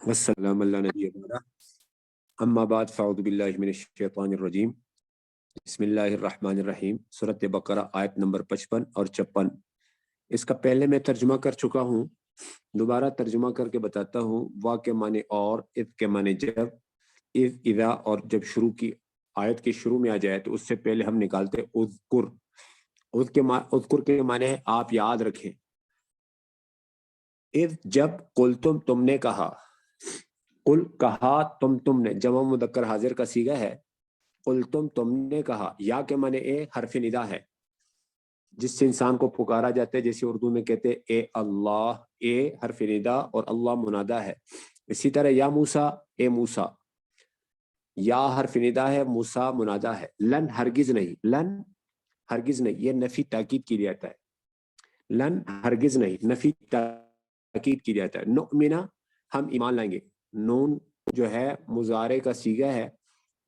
والسلام علی نبی بعد اما بعد فاعوذ باللہ من الشیطان الرجیم بسم اللہ الرحمن الرحیم۔ سورۃ بقرہ آیت نمبر 55 اور 56۔ اس کا پہلے میں ترجمہ کر چکا ہوں، دوبارہ ترجمہ کر کے بتاتا ہوں۔ وا کے معنی اور، اذ کے معنی جب، اذا اور جب شروع کی آیت کے شروع میں آ جائے تو اس سے پہلے ہم نکالتے اذکر۔ اذکر کے معنی ہے آپ یاد رکھیں۔ اذ جب، قلتم تم نے کہا، قل کہا، تم نے، جمع مذکر حاضر کا صیغہ ہے۔ قلتم تم نے کہا، یا کے معنی اے حرف ندا ہے جس سے انسان کو پکارا جاتا ہے، جیسے اردو میں کہتے ہیں اے اللہ، اے حرف ندا اور اللہ منادا ہے۔ اسی طرح یا موسیٰ، اے موسیٰ، یا حرف ندا ہے، موسیٰ منادا ہے۔ لن ہرگز نہیں، لن ہرگز نہیں، یہ نفی تاکید کی جاتا ہے۔ لن ہرگز نہیں، نفی تاکید کی جاتا ہے۔ نؤمنا ہم ایمان لائیں گے، نون جو ہے مضارع کا صیغہ ہے،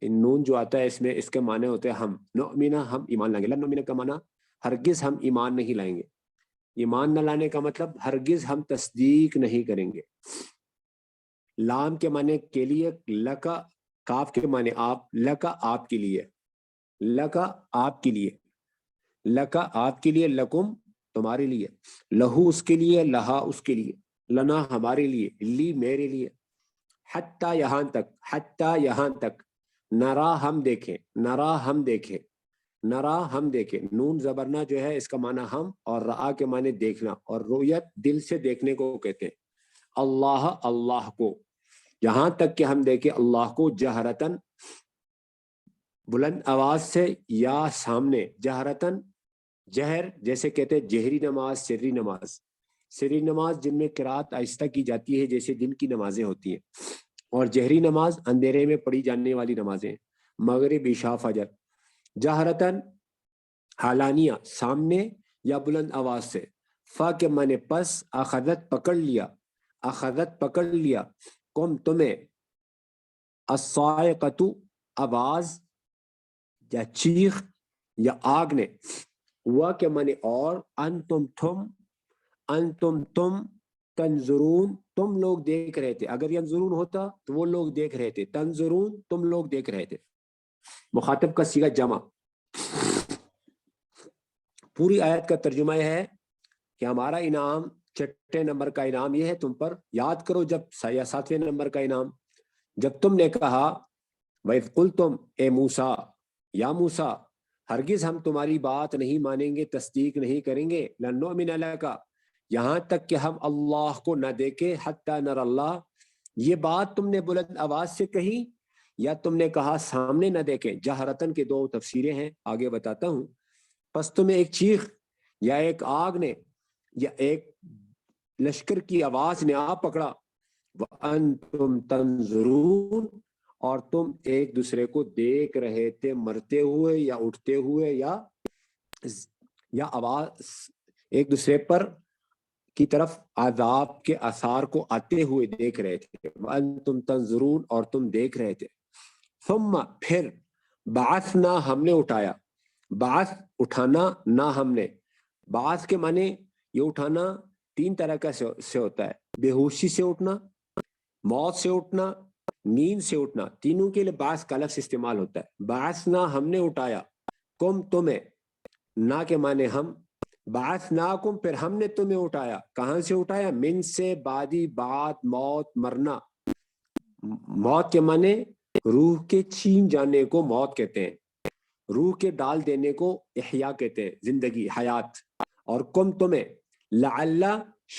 نون جو آتا ہے اس میں، اس کے معنی ہوتے ہیں ہم۔ نؤمنا ہم ایمان لائیں گے، لن نؤمنا کا معنی ہرگز ہم ایمان نہیں لائیں گے۔ ایمان نہ لانے کا مطلب ہرگز ہم تصدیق نہیں کریں گے۔ لام کے معنی کے لیے، لکا، کاف کے معنی آپ، لکا آپ کے لیے، لکا آپ کے لیے، لکا آپ کے لیے، لکم تمہارے لیے، لہو اس کے لیے، لہا اس کے لیے، لنا ہمارے لیے، لی میرے لیے، حتیٰ یہاں تک، حتیٰ یہاں تک، نرا ہم دیکھیں، نرا ہم دیکھیں، نرا ہم دیکھیں۔ نون زبرنا جو ہے اس کا معنی ہم، اور رآ کے معنی دیکھنا، اور رؤیت دل سے دیکھنے کو کہتے ہیں۔ اللہ اللہ کو، یہاں تک کہ ہم دیکھیں اللہ کو، جہرتن بلند آواز سے، یا سامنے، جہرتن جہر جیسے کہتے ہیں جہری نماز، سری نماز، سری نماز جن میں قرات آہستہ کی جاتی ہے جیسے دن کی نمازیں ہوتی ہیں، اور جہری نماز اندھیرے میں پڑھی جانے والی نمازیں، مغرب عشاء فجر۔ جہرتن حالانیہ سامنے یا بلند آواز سے۔ فا کے معنی پس، اخذت پکڑ لیا، اخذت پکڑ لیا، کم تمہیں، الصاعقۃ آواز یا چیخ یا آگ نے، ہوا کے معنی اور، انتم تم، انتم تم، تنظرون تم لوگ دیکھ رہے تھے۔ اگر ینظرون ہوتا تو وہ لوگ دیکھ رہے تھے، تنظرون تم لوگ دیکھ رہے تھے۔ مخاطب کا صیغہ جمع۔ پوری آیت کا ترجمہ یہ ہے کہ ہمارا انعام، چھٹے نمبر کا انعام یہ ہے تم پر، یاد کرو جب، یا 7ویں نمبر کا انعام، جب تم نے کہا، وَإِذْ قُلْتُمْ اے موسیٰ، یا موسیٰ، ہرگز ہم تمہاری بات نہیں مانیں گے، تصدیق نہیں کریں گے، لَن نُؤْمِنَ لَكَ یہاں تک کہ ہم اللہ کو نہ دیکھیں، حَتَّى نَرَى اللہ، یہ بات تم نے بلند آواز سے کہی یا تم نے کہا سامنے نہ دیکھیں؟ جہرتن کے دو تفسیریں ہیں، آگے بتاتا ہوں۔ پس تمہیں ایک چیخ یا ایک آگ نے یا ایک لشکر کی آواز نے آ پکڑا، وَأَنْتُمْ تَنْظُرُونَ اور تم ایک دوسرے کو دیکھ رہے تھے مرتے ہوئے یا اٹھتے ہوئے، یا آواز ایک دوسرے پر کی طرف عذاب کے آثار کو آتے ہوئے دیکھ رہے تھے۔ وَأَنْتُمْ تَنْظُرُونَ اور تم دیکھ رہے تھے۔ ثم پھر، بعثنا ہم نے اٹھایا، بعث اٹھانا، نہ ہم نے، بعث کے معنی یہ اٹھانا 3 طرح کا سے ہوتا ہے، بے ہوشی سے اٹھنا، موت سے اٹھنا، نیند سے اٹھنا، تینوں کے لیے بعث کا لفظ استعمال ہوتا ہے۔ بعثنا ہم نے اٹھایا، کم تمہیں، نہ کے معنی ہم، بعثناکم پھر ہم نے تمہیں اٹھایا، کہاں سے اٹھایا؟ من سے، بعدی، بعد، موت، مرنا۔ موت کے معنی روح کے چھین جانے کو موت کہتے ہیں، روح کے ڈال دینے کو احیا کہتے ہیں، زندگی، حیات۔ اور کم تمہیں، لعل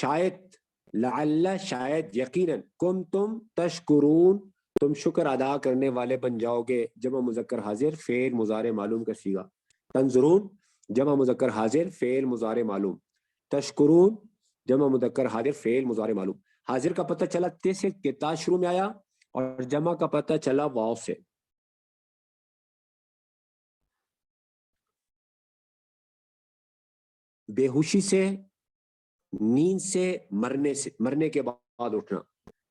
شاید، لعل شاید، یقیناً، کم تم تشکرون تم شکر ادا کرنے والے بن جاؤ گے۔ جمع مذکر حاضر، فعل مضارع معلوم کا صیغہ۔ تنظرون جمع مذکر حاضر، فعل مضارع معلوم۔ تشکرون جمع مذکر حاضر، فعل مضارع معلوم۔ حاضر کا پتہ چلا تے سے کہ تا شروع میں آیا، اور جمع کا پتہ چلا واو سے۔ بے ہوشی سے، نیند سے، مرنے کے بعد اٹھنا۔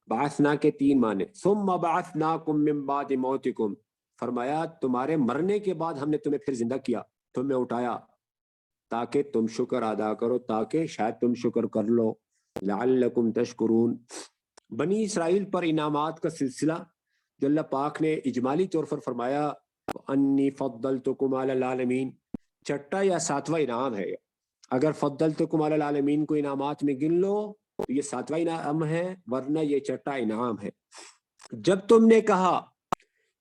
بعثنا کے 3 معنی۔ ثم بعثناکم من بعد موتکم فرمایا تمہارے مرنے کے بعد ہم نے تمہیں پھر زندہ کیا، تمہیں اٹھایا تاکہ تم شکر ادا کرو، تاکہ شاید تم شکر کر لو۔ لعلکم تشکرون بنی اسرائیل پر انعامات کا سلسلہ جو اللہ پاک نے اجمالی طور پر فرمایا انی فضلتکم علی العالمین، چھٹا یا ساتواں انعام ہے۔ اگر فضلتکم علی العالمین کو انعامات میں گن لو تو یہ ساتواں انعام ہے، ورنہ یہ چھٹا انعام ہے۔ جب تم نے کہا،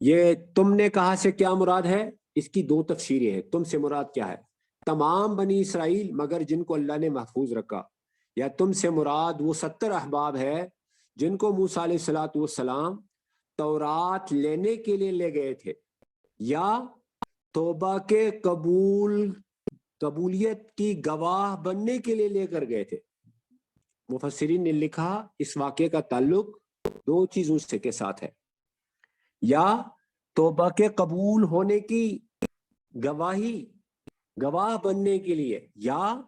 یہ تم نے کہا سے کیا مراد ہے؟ اس کی دو تفسیریں ہیں۔ تم سے مراد کیا ہے؟ تمام بنی اسرائیل مگر جن کو اللہ نے محفوظ رکھا، یا تم سے مراد وہ 70 احباب ہے جن کو موسیٰ علیہ الصلوۃ والسلام تورات لینے کے لیے لے گئے تھے، یا توبہ کے قبولیت کی گواہ بننے کے لیے لے کر گئے تھے۔ مفسرین نے لکھا اس واقعے کا تعلق دو چیزوں سے کے ساتھ ہے، یا توبہ کے قبول ہونے کی گواہ بننے کے لیے، یا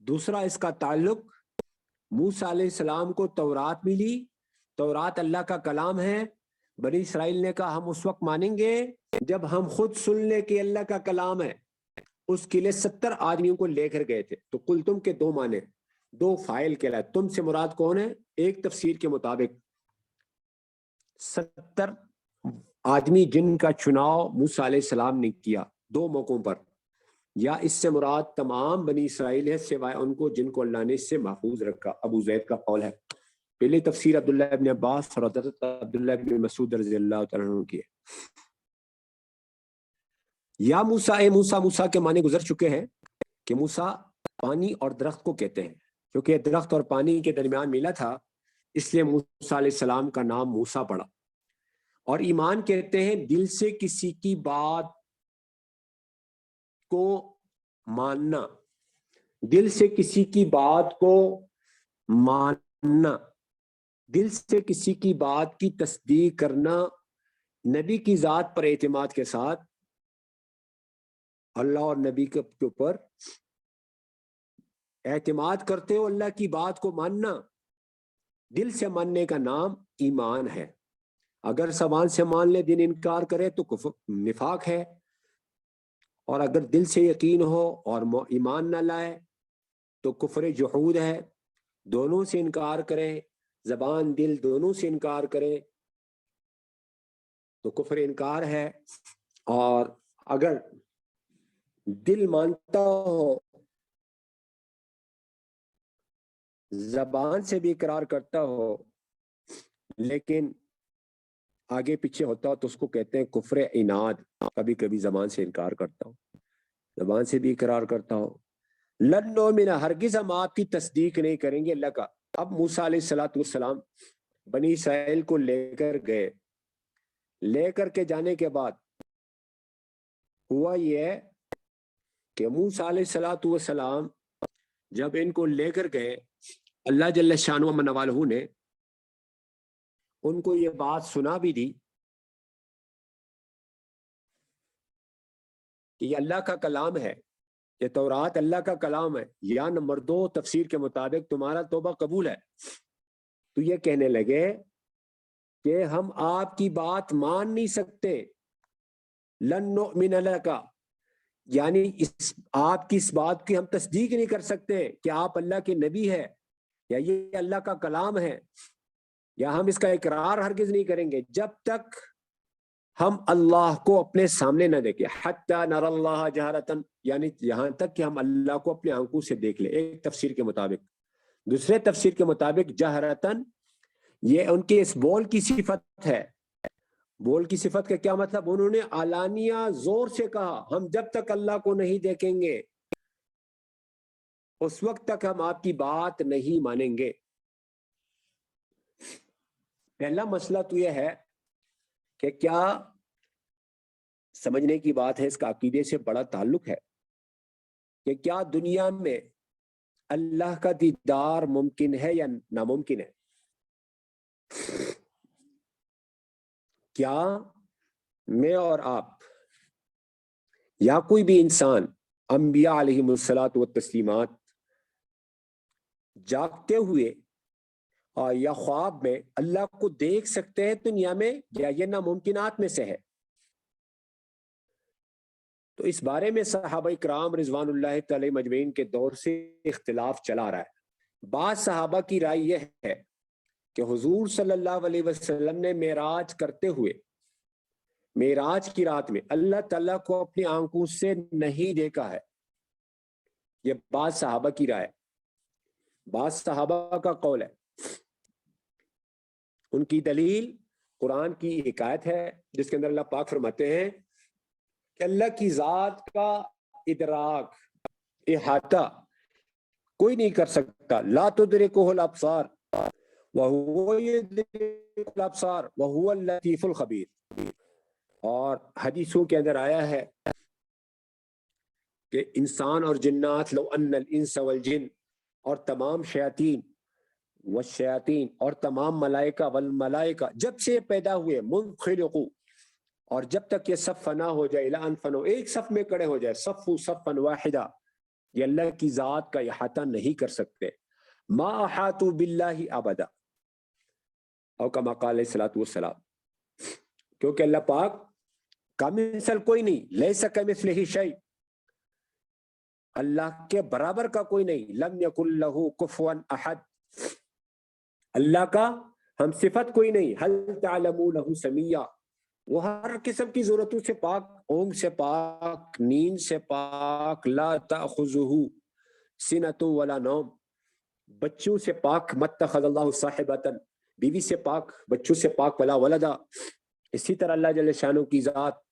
دوسرا اس کا تعلق موسیٰ علیہ السلام کو تورات ملی، تورات اللہ کا کلام ہے، بنی اسرائیل نے کہا ہم اس وقت مانیں گے جب ہم خود سن لیں کہ اللہ کا کلام ہے۔ اس کے لیے 70 آدمیوں کو لے کر گئے تھے۔ تو قل تم کے دو معنی، دو فاعل کے لئے تم سے مراد کون ہے؟ ایک تفسیر کے مطابق 70 آدمی جن کا چناؤ موسیٰ علیہ السلام نے کیا دو موقعوں پر، یا اس سے مراد تمام بنی اسرائیل ہے سوائے ان کو جن کو اللہ نے اس سے محفوظ رکھا۔ ابو زید کا قول ہے۔ پہلی تفسیر عبداللہ ابن عباس اور حضرت عبداللہ ابن مسعود رضی اللہ تعالیٰ عنہ کی ہے۔ یا موسیٰ، اے موسیٰ، موسیٰ کے معنی گزر چکے ہیں کہ موسیٰ پانی اور درخت کو کہتے ہیں، کیونکہ درخت اور پانی کے درمیان ملا تھا اس لیے موسیٰ علیہ السلام کا نام موسیٰ پڑا۔ اور ایمان کہتے ہیں دل سے کسی کی بات کو ماننا، دل سے کسی کی بات کو ماننا، دل سے کسی کی بات کی تصدیق کرنا، نبی کی ذات پر اعتماد کے ساتھ اللہ اور نبی کے اوپر اعتماد کرتے ہو، اللہ کی بات کو ماننا، دل سے ماننے کا نام ایمان ہے۔ اگر زبان سے مان لے دن انکار کرے تو نفاق ہے، اور اگر دل سے یقین ہو اور ایمان نہ لائے تو کفر جحود ہے۔ دونوں سے انکار کرے، زبان دل دونوں سے انکار کرے تو کفر انکار ہے، اور اگر دل مانتا ہو زبان سے بھی اقرار کرتا ہو لیکن آگے پیچھے ہوتا ہو تو اس کو کہتے ہیں کفر عناد۔ کبھی کبھی زبان سے انکار کرتا ہو، زبان سے بھی اقرار کرتا ہو۔ لن نؤمن، ہرگز ہم آپ کی تصدیق نہیں کریں گے اللہ کا۔ اب موسیٰ علیہ السلام بنی اسرائیل کو لے کر گئے، لے کر کے جانے کے بعد ہوا یہ کہ موسیٰ علیہ السلام جب ان کو لے کر گئے، اللہ جل شانہ و من والہ نے ان کو یہ بات سنا بھی دی کہ یہ اللہ کا کلام ہے، یہ تورات اللہ کا کلام ہے، یا نمبر 2 تفسیر کے مطابق تمہارا توبہ قبول ہے۔ تو یہ کہنے لگے کہ ہم آپ کی بات مان نہیں سکتے، لن نؤمن لک، یعنی آپ کی اس بات کی ہم تصدیق نہیں کر سکتے کہ آپ اللہ کے نبی ہے یا یہ اللہ کا کلام ہے، یا ہم اس کا اقرار ہرگز نہیں کریں گے جب تک ہم اللہ کو اپنے سامنے نہ دیکھیں، حتی نر اللہ جہرتن، یعنی یہاں تک کہ ہم اللہ کو اپنے آنکھوں سے دیکھ لیں، ایک تفسیر کے مطابق۔ دوسرے تفسیر کے مطابق جہرتن یہ ان کے اس بول کی صفت ہے۔ بول کی صفت کا کیا مطلب؟ انہوں نے علانیہ زور سے کہا ہم جب تک اللہ کو نہیں دیکھیں گے اس وقت تک ہم آپ کی بات نہیں مانیں گے۔ پہلا مسئلہ تو یہ ہے کہ کیا سمجھنے کی بات ہے، اس کا عقیدے سے بڑا تعلق ہے کہ کیا دنیا میں اللہ کا دیدار ممکن ہے یا ناممکن ہے؟ کیا میں اور آپ یا کوئی بھی انسان، انبیاء علیہم الصلاۃ والتسلیمات، جاگتے ہوئے یا خواب میں اللہ کو دیکھ سکتے ہیں دنیا میں، یا یہ ناممکنات میں سے ہے؟ تو اس بارے میں صحابہ کرام رضوان اللہ تعالی مجمعین کے دور سے اختلاف چلا رہا ہے۔ بعض صحابہ کی رائے یہ ہے کہ حضور صلی اللہ علیہ وسلم نے معراج کرتے ہوئے معراج کی رات میں اللہ تعالیٰ کو اپنی آنکھوں سے نہیں دیکھا ہے. یہ بعض صحابہ کی رائے، بعض صحابہ کا قول ہے. ان کی دلیل قرآن کی ایک آیت ہے جس کے اندر اللہ پاک فرماتے ہیں کہ اللہ کی ذات کا ادراک، احاطہ کوئی نہیں کر سکتا. لا تدرکہ الابصار وہو یدرک الابصار وہو اللطیف الخبیر. اور حدیثوں کے اندر آیا ہے کہ انسان اور جنات، لو ان الانس والجن، اور تمام شیاطین والشیاطین، اور تمام ملائکہ والملائکہ، جب سے پیدا ہوئے، منخلقو، اور جب تک یہ صف فنا ہو جائے، الا ان فنو، ایک صف میں کڑے ہو جائے، صفو صفا واحدہ، یہ اللہ کی ذات کا احاطہ نہیں کر سکتے. ما احاطوا باللہ ابدا، او کما قال علیہ الصلوۃ والسلام، کیونکہ اللہ پاک کا مثل کوئی نہیں، لیس کمثلہ شیء، اللہ کے برابر کا کوئی نہیں. لم یکن لہ کفوا احد، اللہ کا ہم صفت کوئی نہیں. هل تعلموا له سمیا، وہ ہر قسم کی ضرورتوں سے پاک، اونگ سے پاک، نیند سے پاک. لا تأخذہ سنۃ ولا نوم، بچوں سے پاک. متخذ اللہ صاحبۃ، بیوی سے پاک، بچوں سے پاک. ولا ولدا، اسی طرح اللہ جل شانہ کی ذات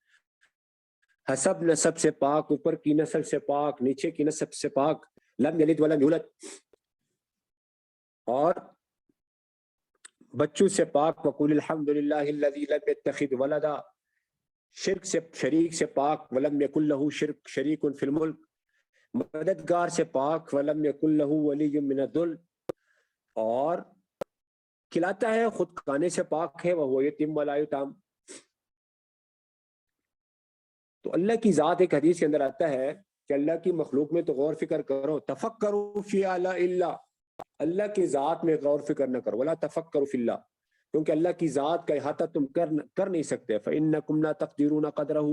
حسب نسب سے پاک، اوپر کی نسل سے پاک، نیچے کی نسب سے پاک. لم یلد ولم یولد، اور بچوں سے پاک. وقول الحمد للہ الذی لم یتخذ ولدا، شرک سے، شریک سے پاک. ولم یکن لہ شرک شریک فی الملک، مددگار سے پاک. ولم یکن لہ ولی من الذل، اور کھلاتا ہے خود کھانے سے پاک ہے. وہو یتیم ولا یتام. تو اللہ کی ذات، ایک حدیث کے اندر آتا ہے کہ اللہ کی مخلوق میں تو غور فکر کرو. تفکروا فی آلاء اللہ، اللہ کی ذات میں غور فکر نہ کرو. ولا تفکروا فی اللہ، کیونکہ اللہ کی ذات کا احاطہ تم کر نہیں سکتے. فإنکم لا تقدرون قدرہ.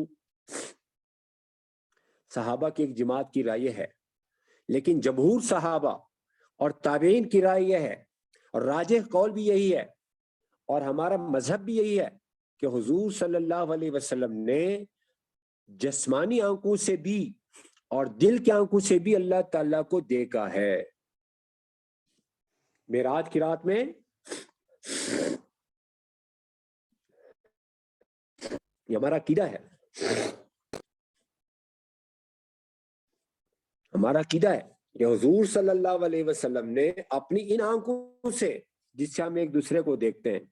صحابہ کی ایک جماعت کی رائے ہے، لیکن جمہور صحابہ اور تابعین کی رائے یہ ہے، اور راجح قول بھی یہی ہے، اور ہمارا مذہب بھی یہی ہے کہ حضور صلی اللہ علیہ وسلم نے جسمانی آنکھوں سے بھی اور دل کی آنکھوں سے بھی اللہ تعالیٰ کو دیکھا ہے. معراج کی رات میں یہ ہمارا عقیدہ ہے، ہمارا عقیدہ ہے کہ حضور صلی اللہ علیہ وسلم نے اپنی ان آنکھوں سے، جس سے ہم ایک دوسرے کو دیکھتے ہیں،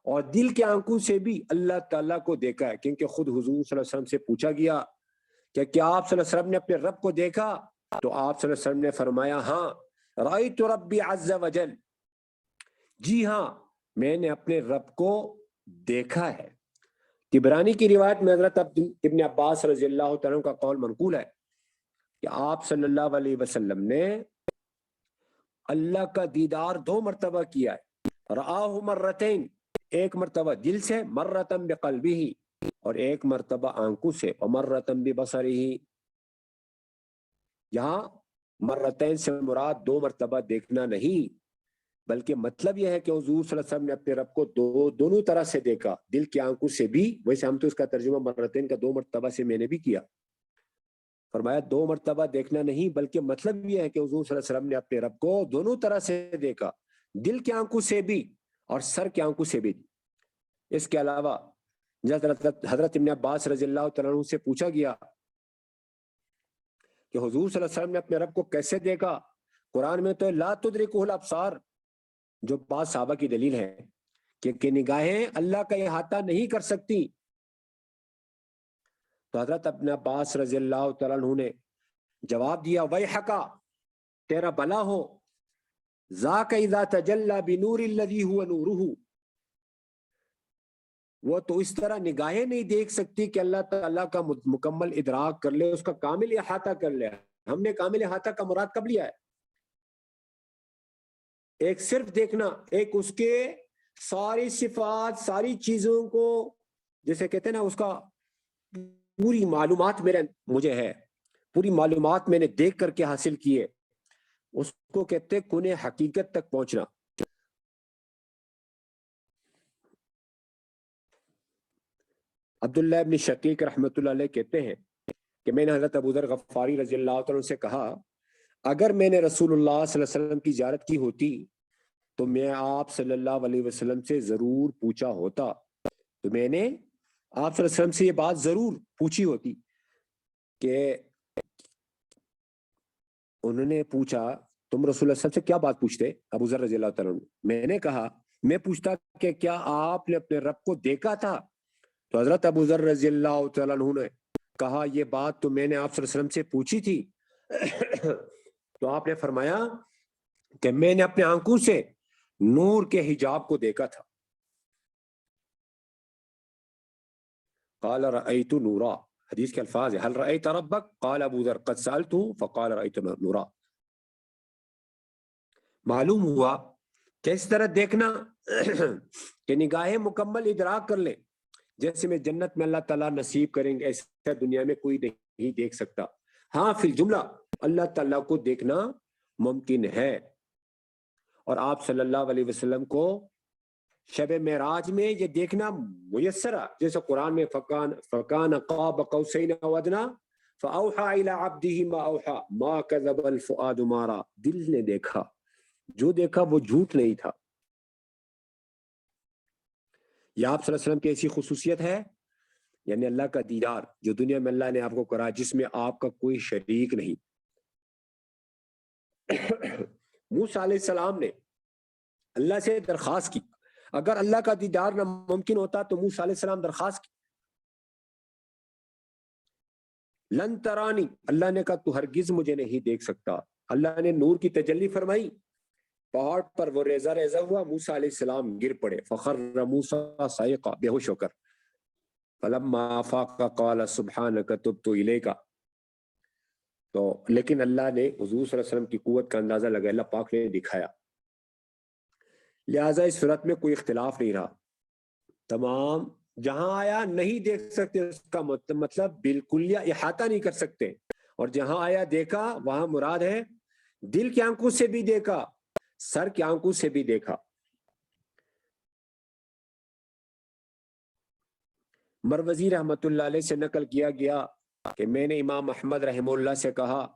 اور دل کے آنکھوں سے بھی اللہ تعالیٰ کو دیکھا ہے. کیونکہ خود حضور صلی اللہ علیہ وسلم سے پوچھا گیا کہ کیا آپ صلی اللہ علیہ وسلم نے اپنے رب کو دیکھا؟ تو آپ صلی اللہ علیہ وسلم نے فرمایا ہاں، رأیت ربی عز وجل، جی ہاں میں نے اپنے رب کو دیکھا ہے. طبرانی کی روایت میں حضرت ابن عباس رضی اللہ تعالیٰ کا قول منقول ہے کہ آپ صلی اللہ علیہ وسلم نے اللہ کا دیدار 2 مرتبہ کیا ہے. رآہ مرتین، ایک مرتبہ دل سے، مرتن بقلبہ، اور ایک مرتبہ آنکھوں سے، ومرتن ببصرہ. یہاں مرتین سے مراد 2 مرتبہ دیکھنا نہیں، بلکہ مطلب یہ ہے کہ حضور صلی اللہ علیہ وسلم نے اپنے رب کو دونوں طرح سے دیکھا، دل کی آنکھوں سے بھی. ویسے ہم تو اس کا ترجمہ مرتین کا 2 مرتبہ سے میں نے بھی کیا. فرمایا 2 مرتبہ دیکھنا نہیں، بلکہ مطلب یہ ہے کہ حضور صلی اللہ علیہ وسلم نے اپنے رب کو دونوں طرح سے دیکھا، دل کی آنکھوں سے بھی اور سر کی آنکھوں سے بھی. اس کے علاوہ حضرت ابن عباس رضی اللہ تعالیٰ عنہ سے پوچھا گیا کہ حضور صلی اللہ علیہ وسلم نے اپنے رب کو کیسے دیکھا؟ قرآن میں تو لا تدرکہ الابصار، جو بعض صحابہ کی دلیل ہے کہ نگاہیں اللہ کا احاطہ نہیں کر سکتی. تو حضرت ابن عباس رضی اللہ تعالیٰ عنہ نے جواب دیا، ویحکا، تیرا بلا ہو، ذاک اذا تجلی بنور الذی هو نورہ، وہ تو اس طرح نگاہیں نہیں دیکھ سکتی کہ اللہ تعالیٰ کا مکمل ادراک کر لے، اس کا کامل احاطہ کر لے. ہم نے کامل احاطہ کا مراد کب لیا ہے؟ ایک صرف دیکھنا، ایک اس کے ساری صفات، ساری چیزوں کو، جیسے کہتے ہیں نا، اس کا پوری معلومات مجھے ہے، پوری معلومات میں نے دیکھ کر کے حاصل کیے، اس کو کہتے ہیں کنہ حقیقت تک پہنچنا. عبداللہ ابن شقیق رحمۃ اللہ علیہ کہتے ہیں کہ میں نے حضرت ابو ذر غفاری رضی اللہ تعالیٰ سے کہا اگر میں نے رسول اللہ صلی اللہ علیہ وسلم کی زیارت کی ہوتی تو میں آپ صلی اللہ علیہ وسلم سے ضرور پوچھا ہوتا، تو میں نے آپ صلی اللہ علیہ وسلم سے یہ بات ضرور پوچھی ہوتی کہ انہوں نے پوچھا تم رسول اللہ صلی اللہ علیہ وسلم سے کیا بات پوچھتے؟ ابو ذر رضی اللہ تعالیٰ عنہ، میں نے کہا میں پوچھتا کہ کیا آپ نے اپنے رب کو دیکھا تھا؟ تو حضرت ابو ذر رضی اللہ تعالیٰ عنہ نے کہا یہ بات تو میں نے آپ صلی اللہ علیہ وسلم سے پوچھی تھی تو آپ نے فرمایا کہ میں نے اپنے آنکھوں سے نور کے حجاب کو دیکھا تھا۔ قال رأيت نورا، حدیث کے الفاظ ہے، هل رأيت ربك؟ قال ابو ذر قد سألته فقال رأيت نورا۔ معلوم ہوا کہ اس طرح دیکھنا کہ نگاہیں مکمل ادراک کر لیں، جیسے میں جنت میں اللہ تعالیٰ نصیب کریں گے ایسا دنیا میں کوئی نہیں دیکھ سکتا۔ ہاں فی الجملہ اللہ تعالیٰ کو دیکھنا ممکن ہے، اور آپ صلی اللہ علیہ وسلم کو شب معراج میں یہ دیکھنا میسر ہے، جیسے قرآن میں فکان قاب قوسین او ادنی فاوحى الى عبده ما اوحى ما كذب الفؤاد ما رأى، دل نے دیکھا، جو دیکھا وہ جھوٹ نہیں تھا۔ یہ آپ صلی اللہ علیہ وسلم کی ایسی خصوصیت ہے، یعنی اللہ کا دیدار جو دنیا میں اللہ نے آپ کو کرا، جس میں آپ کا کوئی شریک نہیں۔ موسیٰ علیہ السلام نے اللہ سے درخواست کی، اگر اللہ کا دیدار ناممکن ہوتا تو موسیٰ علیہ السلام درخواست کی، لن ترانی، اللہ نے کہا تو ہرگز مجھے نہیں دیکھ سکتا۔ اللہ نے نور کی تجلی فرمائی، پہاڑ پر وہ ریزہ ریزہ ہوا، موسیٰ علیہ السلام گر پڑے، فخر موسیٰ صاعقا، بے ہوش ہو کر، فلما افاق قال سبحانک تبت الیک، تو لیکن اللہ نے حضور صلی اللہ علیہ وسلم کی قوت کا اندازہ لگایا، اللہ پاک نے دکھایا، لہٰذا اس صورت میں کوئی اختلاف نہیں رہا، تمام جہاں آیا نہیں دیکھ سکتے، اس کا مطلب بالکل یا احاطہ نہیں کر سکتے، اور جہاں آیا دیکھا وہاں مراد ہے دل کی آنکھوں سے بھی دیکھا، سر کی آنکھوں سے بھی دیکھا۔ مروزی رحمت اللہ علیہ سے نقل کیا گیا کہ میں نے امام احمد رحمہ اللہ سے کہا،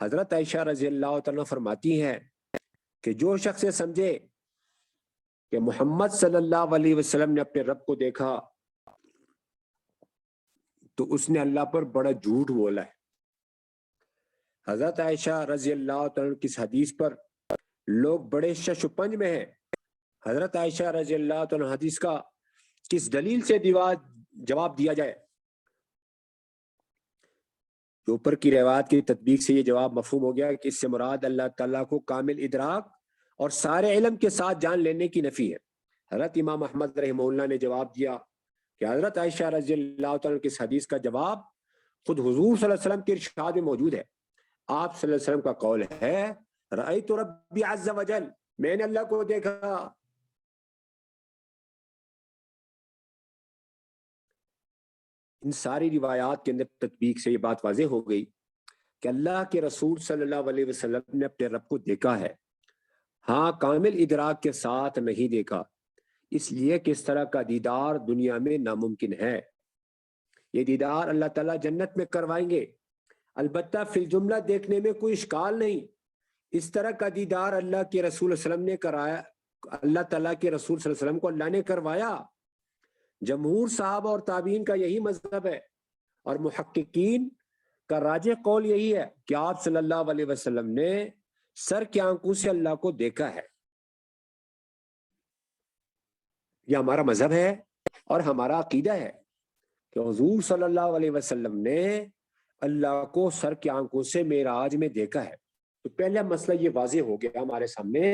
حضرت عائشہ رضی اللہ تعالیٰ فرماتی ہیں کہ جو شخص سمجھے کہ محمد صلی اللہ علیہ وسلم نے اپنے رب کو دیکھا تو اس نے اللہ پر بڑا جھوٹ بولا ہے۔ حضرت عائشہ رضی اللہ تعالیٰ کی اس حدیث پر لوگ بڑے شش و پنج میں ہیں۔ حضرت عائشہ رضی اللہ تعالیٰ حدیث کا کس دلیل سے جواب دیا جائے؟ جو اوپر کی روایات کی تطبیق سے یہ جواب مفہوم ہو گیا کہ اس سے مراد اللہ تعالیٰ کو کامل ادراک اور سارے علم کے ساتھ جان لینے کی نفی ہے۔ حضرت امام احمد رحمہ اللہ نے جواب دیا کہ حضرت عائشہ رضی اللہ تعالیٰ کی اس حدیث کا جواب خود حضور صلی اللہ علیہ وسلم کے ارشاد میں موجود ہے۔ آپ صلی اللہ علیہ وسلم کا قول ہے رأیت ربی عز وجل، میں نے اللہ کو دیکھا۔ ان ساری روایات کے اندر تطبیق سے یہ بات واضح ہو گئی کہ اللہ کے رسول صلی اللہ علیہ وسلم نے اپنے رب کو دیکھا ہے، ہاں کامل ادراک کے ساتھ نہیں دیکھا، اس لیے کہ اس طرح کا دیدار دنیا میں ناممکن ہے۔ یہ دیدار اللہ تعالیٰ جنت میں کروائیں گے، البتہ فی الجملہ دیکھنے میں کوئی اشکال نہیں۔ اس طرح کا دیدار اللہ کے رسول صلی اللہ علیہ وسلم نے کرایا، اللہ تعالیٰ کے رسول صلی اللہ علیہ وسلم کو اللہ نے کروایا۔ جمہور صحابہ اور تابعین کا یہی مذہب ہے، اور محققین کا راجح قول یہی ہے کہ آپ صلی اللہ علیہ وسلم نے سر کی آنکھوں سے اللہ کو دیکھا ہے۔ یہ ہمارا مذہب ہے اور ہمارا عقیدہ ہے کہ حضور صلی اللہ علیہ وسلم نے اللہ کو سر کی آنکھوں سے معراج میں دیکھا ہے۔ تو پہلا مسئلہ یہ واضح ہو گیا ہمارے سامنے۔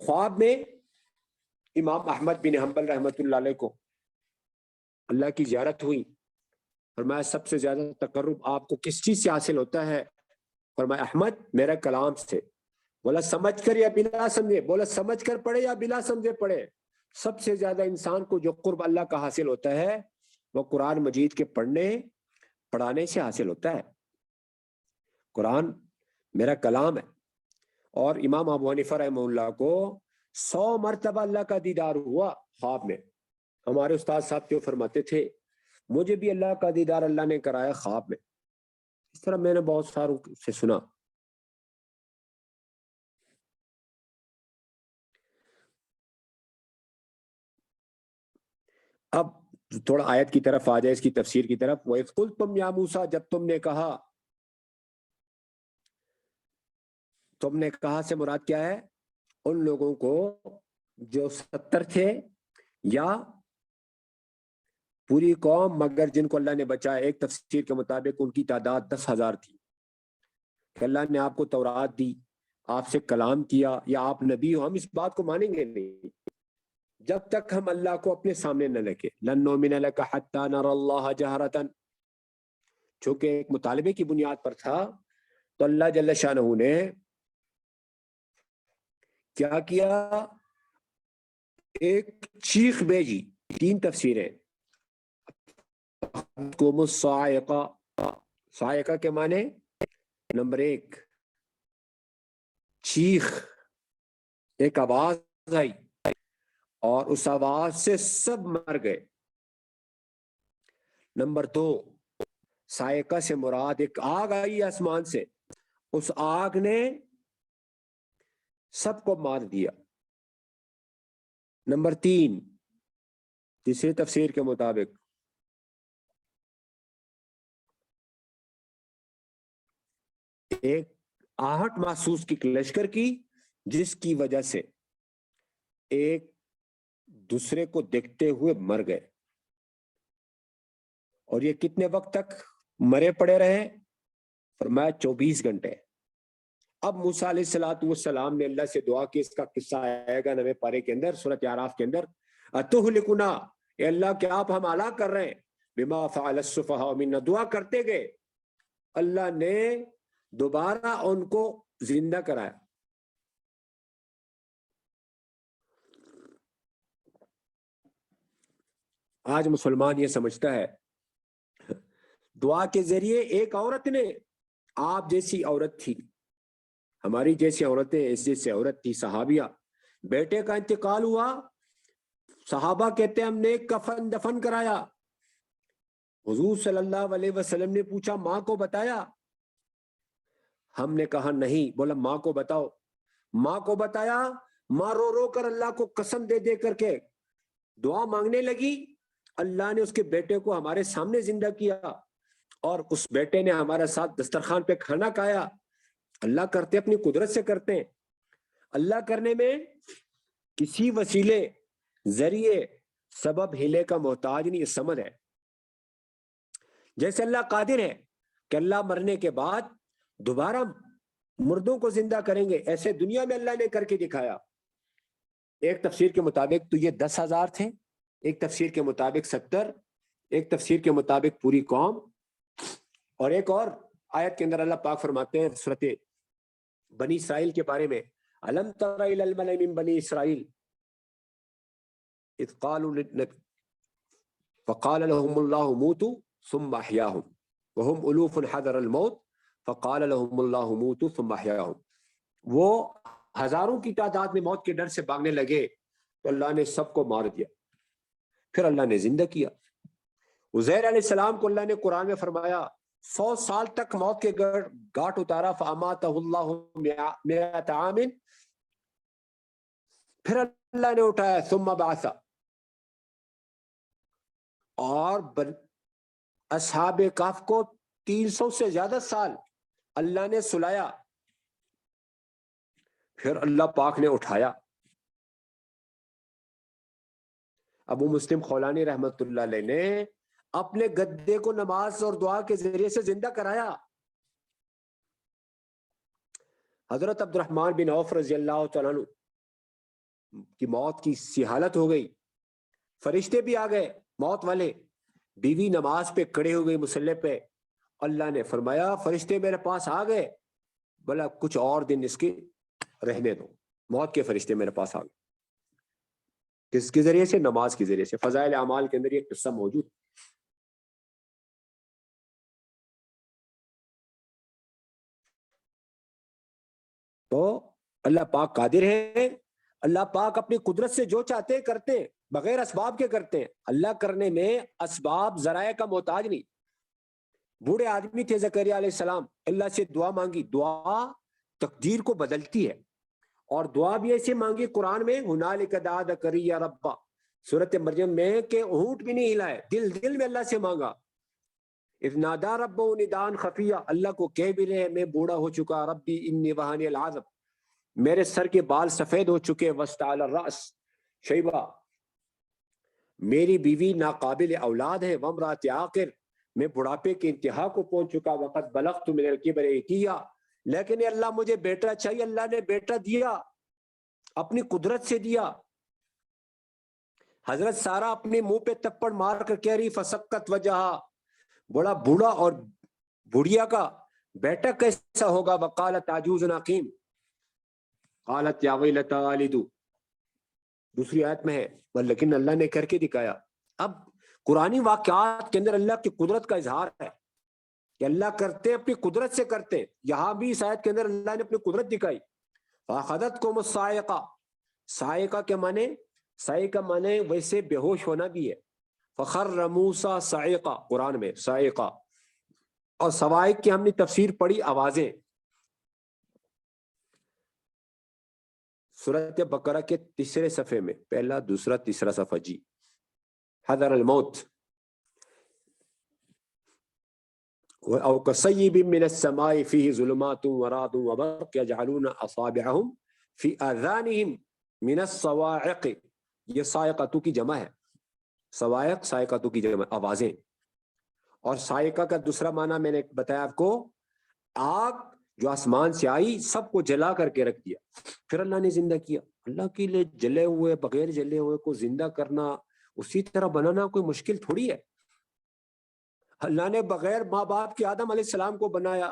خواب میں امام احمد بن حنبل رحمۃ اللہ علیہ کو اللہ کی زیارت ہوئی، فرمایا سب سے زیادہ تقرب آپ کو کس چیز سے حاصل ہوتا ہے؟ فرمایا احمد میرا کلام سے۔ بولا سمجھ کر یا بلا سمجھے؟ بولا سمجھ کر پڑھے یا بلا سمجھے پڑھے؟ سب سے زیادہ انسان کو جو قرب اللہ کا حاصل ہوتا ہے وہ قرآن مجید کے پڑھانے سے حاصل ہوتا ہے۔ قرآن میرا کلام ہے، اور امام ابو حنیفہ رحمہ اللہ کو 100 مرتبہ اللہ کا دیدار ہوا خواب میں۔ ہمارے استاد صاحب کیوں فرماتے تھے مجھے بھی اللہ کا دیدار اللہ نے کرایا خواب میں. اس طرح میں نے بہت ساروں سے سنا. اب تھوڑا آیت کی طرف آ جائے, اس کی تفسیر کی طرف. وَإِذْ قُلْتُمْ يَا مُوسَىٰ, جب تم نے کہا, تم نے کہا سے مراد کیا ہے؟ ان لوگوں کو جو 70 تھے یا پوری قوم, مگر جن کو اللہ نے بچایا. ایک تفسیر کے مطابق ان کی تعداد 10,000 تھی کہ اللہ نے آپ کو تورات دی, آپ سے کلام کیا, یا آپ نبی ہو. ہم اس بات کو مانیں گے نہیں جب تک ہم اللہ کو اپنے سامنے نہ لگے. لن نؤمن لک حتی نری اللہ جہرۃ, چونکہ ایک مطالبے کی بنیاد پر تھا, تو اللہ جل شانہ نے کیا کیا, ایک چیخ بھیجی. 3 تفسیریں. صاعقہ کے معنی نمبر 1 چیخ, ایک آواز آئی اور اس آواز سے سب مر گئے. نمبر 2 صاعقہ سے مراد ایک آگ آئی آسمان سے, اس آگ نے سب کو مار دیا. نمبر 3 تیسری تفسیر کے مطابق ایک آہٹ محسوس کی لشکر کی, جس کی وجہ سے ایک دوسرے کو دیکھتے ہوئے مر گئے. اور یہ کتنے وقت تک مرے پڑے رہے؟ فرمایا 24 گھنٹے. اب موسیٰ علیہ السلام نے اللہ سے دعا کی, اس کا قصہ آئے گا 9ویں پارے کے اندر, سورۃ اعراف کے اندر. اتہلکنا, اے اللہ کیا آپ ہم ہلاک کر رہے ہیں, بما فعل السفہاء منا, دعا کرتے گئے. اللہ نے دوبارہ ان کو زندہ کرایا. آج مسلمان یہ سمجھتا ہے دعا کے ذریعے, ایک عورت نے, آپ جیسی عورت تھی, ہماری جیسی عورتیں, اس جیسی عورت تھی صحابیہ, بیٹے کا انتقال ہوا, صحابہ کہتے ہیں ہم نے کفن دفن کرایا. حضور صلی اللہ علیہ وسلم نے پوچھا ماں کو بتایا؟ ہم نے کہا نہیں. بولا ماں کو بتاؤ. ماں کو بتایا, ماں رو رو کر اللہ کو قسم دے دے کر کے دعا مانگنے لگی. اللہ نے اس کے بیٹے کو ہمارے سامنے زندہ کیا, اور اس بیٹے نے ہمارے ساتھ دسترخوان پہ کھانا کھایا. اللہ کرتے اپنی قدرت سے کرتے ہیں. اللہ کرنے میں کسی وسیلے, ذریعے, سبب, ہیلے کا محتاج نہیں. یہ سمجھ ہے. جیسے اللہ قادر ہے کہ اللہ مرنے کے بعد دوبارہ مردوں کو زندہ کریں گے, ایسے دنیا میں اللہ نے کر کے دکھایا. ایک تفسیر کے مطابق تو یہ 10,000 تھے, ایک تفسیر کے مطابق 70, ایک تفسیر کے مطابق پوری قوم. اور ایک اور آیت کے اندر اللہ پاک فرماتے ہیں سورۃ بنی اسرائیل کے بارے میں, الم تر الی الملأ من بنی اسرائیل اذ قالوا فقال لهم الله موتوا ثم احیاهم وهم الوف حذر الموت فقال لهم الله موتوا ثم احیاهم. وہ ہزاروں کی تعداد میں موت کے ڈر سے بھاگنے لگے تو اللہ نے سب کو مار دیا, پھر اللہ نے زندہ کیا. عزیر علیہ السلام کو اللہ نے قرآن میں فرمایا 100 سال تک موت کے گھاٹ اتارا, فاماتہ اللہ 100 عام, پھر اللہ نے اٹھایا, ثم بعث. اور اصحاب کہف کو 300 سے زیادہ سال اللہ نے سلایا, پھر اللہ پاک نے اٹھایا. ابو مسلم خولانی رحمت اللہ علیہ نے اپنے گدے کو نماز اور دعا کے ذریعے سے زندہ کرایا. حضرت عبد الرحمن بن عوف رضی اللہ تعالیٰ عنہ کی موت کی سی حالت ہو گئی, فرشتے بھی آ گئے موت والے, بیوی نماز پہ کھڑے ہو گئی مصلی پہ. اللہ نے فرمایا فرشتے میرے پاس آ گئے, بولا کچھ اور دن اس کے رہنے دو. موت کے فرشتے میرے پاس آ گئے. کس کے ذریعے سے؟ نماز کے ذریعے سے. فضائل اعمال کے اندر یہ قصہ موجود. تو اللہ پاک قادر ہے, اللہ پاک اپنی قدرت سے جو چاہتے ہیں کرتے ہیں، بغیر اسباب کے کرتے ہیں. اللہ کرنے میں اسباب ذرائع کا محتاج نہیں. بوڑھے آدمی تھے زکریا علیہ السلام، اللہ سے دعا مانگی، دعا تقدیر کو بدلتی ہے. اور دعا بھی ایسے مانگی قرآن میں، ہنالک دعا زکریا ربہ، سورۃ مریم میں، کہ اونٹ بھی نہیں ہلائے، دل میں اللہ سے مانگا. اذ نادا ربہ نداء خفیہ، اللہ کو کہہ بھی رہے میں بوڑھا ہو چکا، ربی انی وہنی العظم، میرے سر کے بال سفید ہو چکے، وسطال الراس شیبہ، میری بیوی ناقابل اولاد ہے، وامرأتی عاقر، میں بڑھاپے کی انتہا کو پہنچ چکا، وقد بلغت من الکبر عتیہ، لیکن اے اللہ مجھے بیٹا چاہیے. اللہ نے بیٹا دیا، اپنی قدرت سے دیا. حضرت سارا اپنے منہ پہ تپڑ مار کر کہہ رہی فسقت وجہا، بڑا بوڑھا اور بڑھیا کا بیٹا کیسا ہوگا. وقالت عجوز عقیم، قالت یا ویلتی والد، دوسری آیت میں ہے، لیکن اللہ نے کر کے دکھایا. اب قرآنی واقعات کے اندر اللہ کی قدرت کا اظہار ہے کہ اللہ کرتے ہیں، اپنی قدرت سے کرتے ہیں. یہاں بھی اس آیت کے اندر اللہ نے اپنی قدرت دکھائی. فاخذتکم الصاعقہ، صاعقہ کے معنی، صاعقہ معنی ویسے بے ہوش ہونا بھی ہے. فخر موسیٰ صاعقہ، قرآن میں صاعقہ. اور صواعق کی ہم نے تفسیر پڑھی، آوازیں. سورۃ بقرہ کے تیسرے صفحے میں، پہلا دوسرا تیسرا صفحہ جی. حذر الموت او کصیب من السماء فیہ ظلمات ورعد وبرق یجعلون اصابعهم فی آذانہم من الصواعق. یہ صاعقۃ کی جمع ہے، صواعق صاعقۃ کی جمع، آوازیں. اور صاعقہ کا دوسرا معنی میں نے بتایا آپ کو، آگ جو آسمان سے آئی سب کو جلا کر کے رکھ دیا، پھر اللہ نے زندہ کیا. اللہ کے لیے جلے ہوئے بغیر جلے ہوئے کو زندہ کرنا، اسی طرح بنانا کوئی مشکل تھوڑی ہے. اللہ نے بغیر ماں باپ کے آدم علیہ السلام کو بنایا،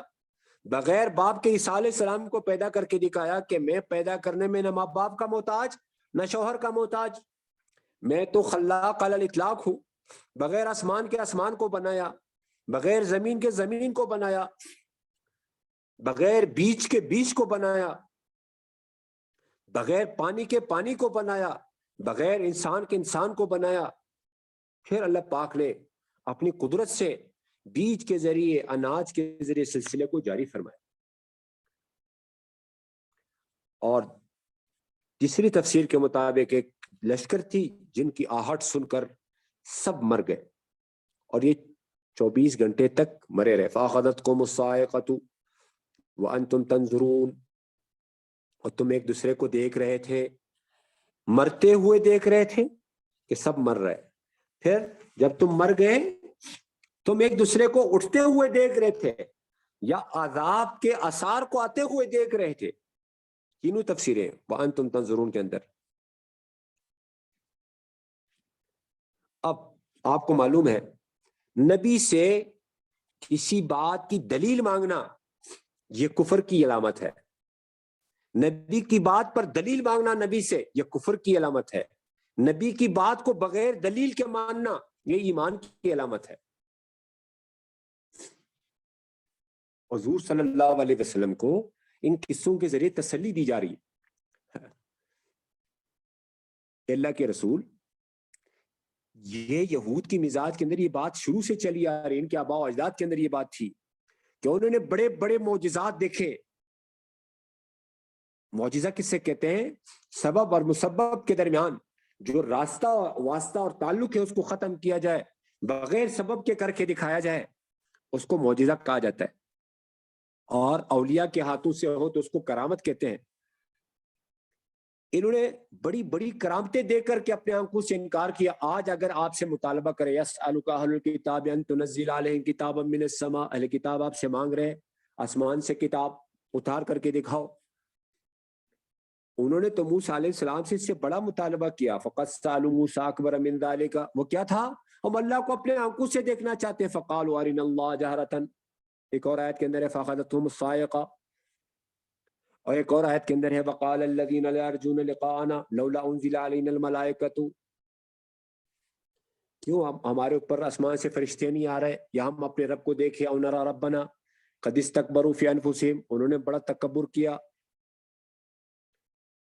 بغیر باپ کے عیسیٰ علیہ السلام کو پیدا کر کے دکھایا کہ میں پیدا کرنے میں نہ ماں باپ کا محتاج نہ شوہر کا محتاج، میں تو خلاق علی الاطلاق ہوں. بغیر آسمان کے آسمان کو بنایا، بغیر زمین کے زمین کو بنایا، بغیر بیج کے بیج کو بنایا، بغیر پانی کے پانی کو بنایا، بغیر انسان کے انسان کو بنایا. پھر اللہ پاک نے اپنی قدرت سے بیج کے ذریعے، اناج کے ذریعے سلسلے کو جاری فرمایا. اور تیسری تفسیر کے مطابق ایک لشکر تھی جن کی آہٹ سن کر سب مر گئے، اور یہ 24 گھنٹے تک مرے رہے. فاخذتکم الصاعقۃ وانتم تنظرون، اور تم ایک دوسرے کو دیکھ رہے تھے، مرتے ہوئے دیکھ رہے تھے کہ سب مر رہے. پھر جب تم مر گئے تم ایک دوسرے کو اٹھتے ہوئے دیکھ رہے تھے یا عذاب کے آثار کو آتے ہوئے دیکھ رہے تھے. تینوں تفسیریں وانتم تنظرون کے اندر. اب آپ کو معلوم ہے نبی سے کسی بات کی دلیل مانگنا یہ کفر کی علامت ہے. نبی کی بات پر دلیل مانگنا نبی سے یہ کفر کی علامت ہے. نبی کی بات کو بغیر دلیل کے ماننا یہ ایمان کی علامت ہے. حضور صلی اللہ علیہ وسلم کو ان قصوں کے ذریعے تسلی دی جا رہی ہے. اللہ کے رسول، یہ یہود کی مزاج کے اندر یہ بات شروع سے چلی آ رہی ہے، ان کے آباء و اجداد کے اندر یہ بات تھی کہ انہوں نے بڑے بڑے معجزات دیکھے. معجزہ کس سے کہتے ہیں؟ سبب اور مسبب کے درمیان جو راستہ واسطہ اور تعلق ہے اس کو ختم کیا جائے، بغیر سبب کے کر کے دکھایا جائے، اس کو معجزہ کہا جاتا ہے. اور اولیاء کے ہاتھوں سے ہو تو اس کو کرامت کہتے ہیں. انہوں نے بڑی بڑی کرامتیں دے کر کے اپنے آنکھوں سے انکار کیا. آج اگر آپ سے مطالبہ کرے یسألک اہل الکتاب ان تنزل علیہم کتابا من السماء، اہل کتاب آپ سے مانگ رہے آسمان سے کتاب اتار کر کے دکھاؤ. انہوں نے تو موسیٰ علیہ السلام سے اس سے بڑا مطالبہ کیا. فقد سألوا موسیٰ اکبر من ذلک، وہ کیا تھا؟ ہم اللہ کو اپنے آنکھوں سے دیکھنا چاہتے ہیں. فقالوا ارنا اللہ جہرۃ، ایک اور آیت کے اندر ہے فاخذتهم الصاعقہ، اور ایک اور آیت کے اندر ہے وقال الذین لا یرجون لقاءنا لولا انزل علینا الملائکۃ. کیوں ہمارے اوپر آسمان سے فرشتے نہیں آ رہے یا ہم اپنے رب کو دیکھیں؟ او نرى ربنا قد استکبروا فی انفسہم، انہوں نے بڑا تکبر کیا.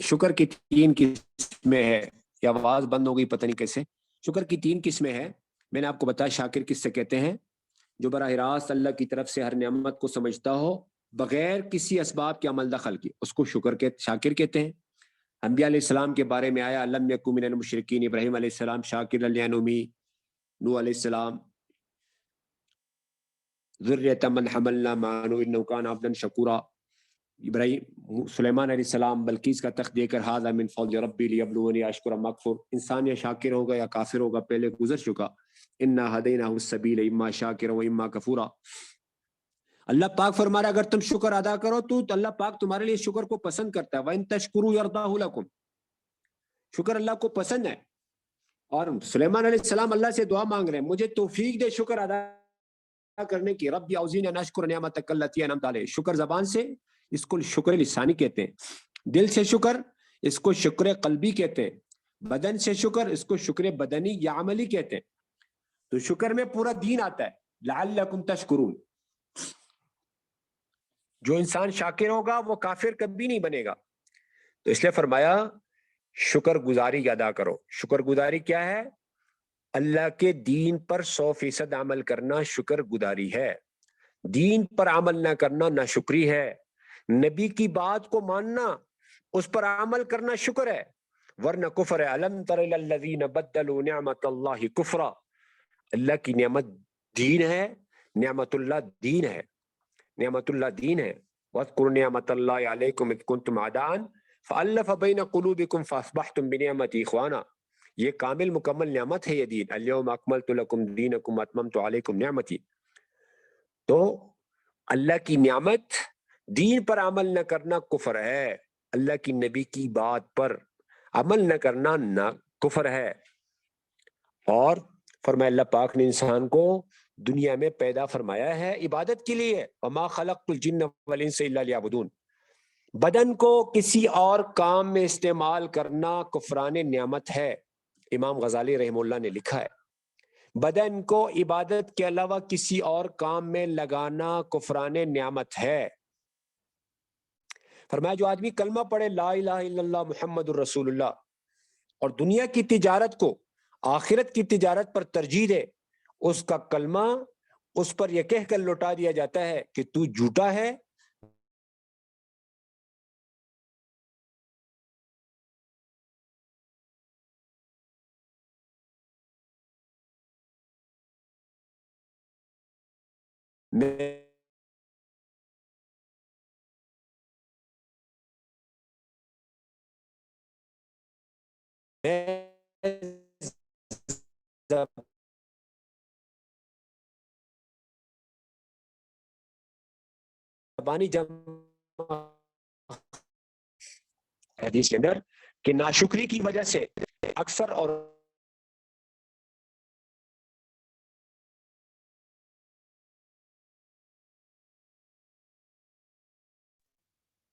شکر کی 3 قسمیں ہے. یہ آواز بند ہو گئی پتہ نہیں کیسے. شکر کی 3 قسمیں ہیں. میں نے آپ کو بتایا شاکر کس سے کہتے ہیں؟ جو براہ راست اللہ کی طرف سے ہر نعمت کو سمجھتا ہو بغیر کسی اسباب کے عمل دخل کی، اس کو شاکر کہتے ہیں. انبیاء علیہ السلام کے بارے میں آیا لم یکن من المشرکین، ابراہیم علیہ السلام شاکر للانعمی، نوح علیہ السلام ذریۃ من حملنا مع نوح انہ کان عبدا شکورا، ابراہیم سلیمان علیہ السلام بلقیس کا تخت دے کر ھذا من فضل ربی لیبلونی اشکر ام اکفر. انسان یا شاکر ہوگا یا کافر ہوگا پہلے گزر چکا. انا ہدیناہ السبیل اما شاکرا و اما کفورا. اللہ پاک فرما رہا ہے اگر تم شکر ادا کرو تو اللہ پاک تمہارے لیے شکر کو پسند کرتا ہے. وَإِن تَشْكُرُوا يَرْضَهُ لَكُمْ، شکر اللہ کو پسند ہے. اور سلیمان علیہ السلام اللہ سے دعا مانگ رہے ہیں مجھے توفیق دے شکر ادا کرنے کی. رب اوزینی ان اشکر نعمتک التی انعمت علیہ. شکر زبان سے اس کو شکر لسانی کہتے ہیں. دل سے شکر اس کو شکر قلبی کہتے ہیں. بدن سے شکر اس کو شکر بدنی یا عملی کہتے ہیں. تو شکر میں پورا دین آتا ہے. لعلکم تشکرون. جو انسان شاکر ہوگا وہ کافر کبھی نہیں بنے گا. تو اس لیے فرمایا شکر گزاری ادا کرو. شکر گزاری کیا ہے؟ اللہ کے دین پر 100% عمل کرنا شکر گزاری ہے. دین پر عمل نہ کرنا ناشکری ہے. نبی کی بات کو ماننا اس پر عمل کرنا شکر ہے، ورنہ کفر ہے. الم تر الی الذین بدلوا نعمت اللہ کفرا. اللہ کی نعمت دین ہے، نعمت اللہ دین ہے، نعمت اللہ دین ہے. وَاذْكُرُوا نِعْمَتَ اللَّهِ عَلَيْكُمْ إِذْ كُنْتُمْ أَعْدَاءً فَأَلَّفَ بَيْنَ قُلُوبِكُمْ فَأَصْبَحْتُمْ بِنِعْمَتِهِ إِخْوَانًا. یہ کامل مکمل نعمت ہے یہ دین. اليوم اکملت لکم دینکم واتممت علیکم نعمتی. تو اللہ کی نعمت دین پر عمل نہ کرنا کفر ہے. اللہ کی نبی کی بات پر عمل نہ کرنا نہ کفر ہے. اور فرمایا اللہ پاک نے انسان کو دنیا میں پیدا فرمایا ہے عبادت کے لیے. وما خلقت الجن والانس الا لیعبدون. بدن کو کسی اور کام میں استعمال کرنا کفران نعمت ہے. امام غزالی رحمہ اللہ نے لکھا ہے بدن کو عبادت کے علاوہ کسی اور کام میں لگانا کفران نعمت ہے. فرمایا جو آدمی کلمہ پڑھے لا الہ الا اللہ محمد الرسول اللہ اور دنیا کی تجارت کو آخرت کی تجارت پر ترجیح دے، اس کا کلمہ اس پر یہ کہہ کر لوٹا دیا جاتا ہے کہ تو جھوٹا ہے. زبانی جمع حدیث کے اندر کہ ناشکری کی وجہ سے اکثر اور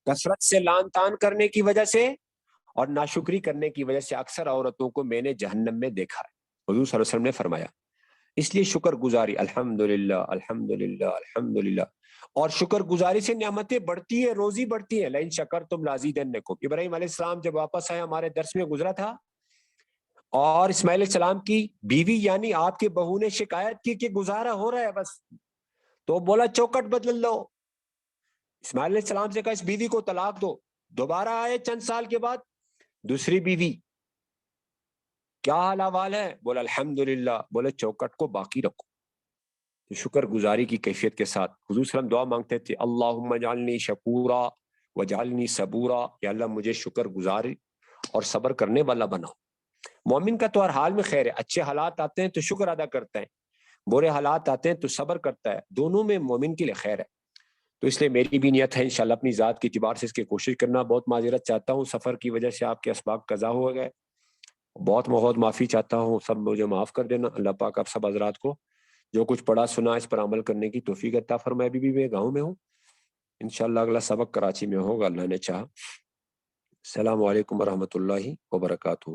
کثرت سے لان تان کرنے کی وجہ سے اور ناشکری کرنے کی وجہ سے اکثر عورتوں کو میں نے جہنم میں دیکھا ہے. حضور صلی اللہ علیہ وسلم نے فرمایا. اس لیے شکر گزاری الحمدللہ الحمدللہ الحمدللہ. اور شکر گزاری سے نعمتیں بڑھتی ہیں، روزی بڑھتی ہے. لئن شکرتم لازیدنکم. ابراہیم علیہ السلام جب واپس آئے ہمارے درس میں گزرا تھا اور اسماعیل علیہ السلام کی بیوی یعنی آپ کے بہو نے شکایت کی کہ گزارا ہو رہا ہے بس، تو بولا چوکٹ بدل لو. اسماعیل علیہ السلام سے کہا اس بیوی کو طلاق دو. دوبارہ آئے چند سال کے بعد دوسری بیوی، کیا حال احوال ہے؟ بولا الحمدللہ. بولے چوکٹ کو باقی رکھو. شکر گزاری کی کیفیت کے ساتھ حضور صلی اللہ علیہ وسلم دعا مانگتے تھے اللہم اجعلنی شکورا وجعلنی صبورا. یا اللہ مجھے شکر گزاری اور صبر کرنے والا بناؤ. مومن کا تو ہر حال میں خیر ہے. اچھے حالات آتے ہیں تو شکر ادا کرتا ہے، برے حالات آتے ہیں تو صبر کرتا ہے. دونوں میں مومن کے لیے خیر ہے. تو اس لیے میری بھی نیت ہے انشاءاللہ اپنی ذات کی اعتبار سے اس کی کوشش کرنا. بہت معذرت چاہتا ہوں سفر کی وجہ سے آپ کے اسباق قضا ہو گئے. بہت معافی چاہتا ہوں. سب مجھے معاف کر دینا. اللہ پاک آپ سب حضرات کو جو کچھ پڑھا سنا اس پر عمل کرنے کی توفیق عطا فرمائے. ابھی بھی میں گاؤں میں ہوں، انشاءاللہ اگلا سبق کراچی میں ہوگا اللہ نے چاہا. السلام علیکم ورحمۃ اللہ وبرکاتہ.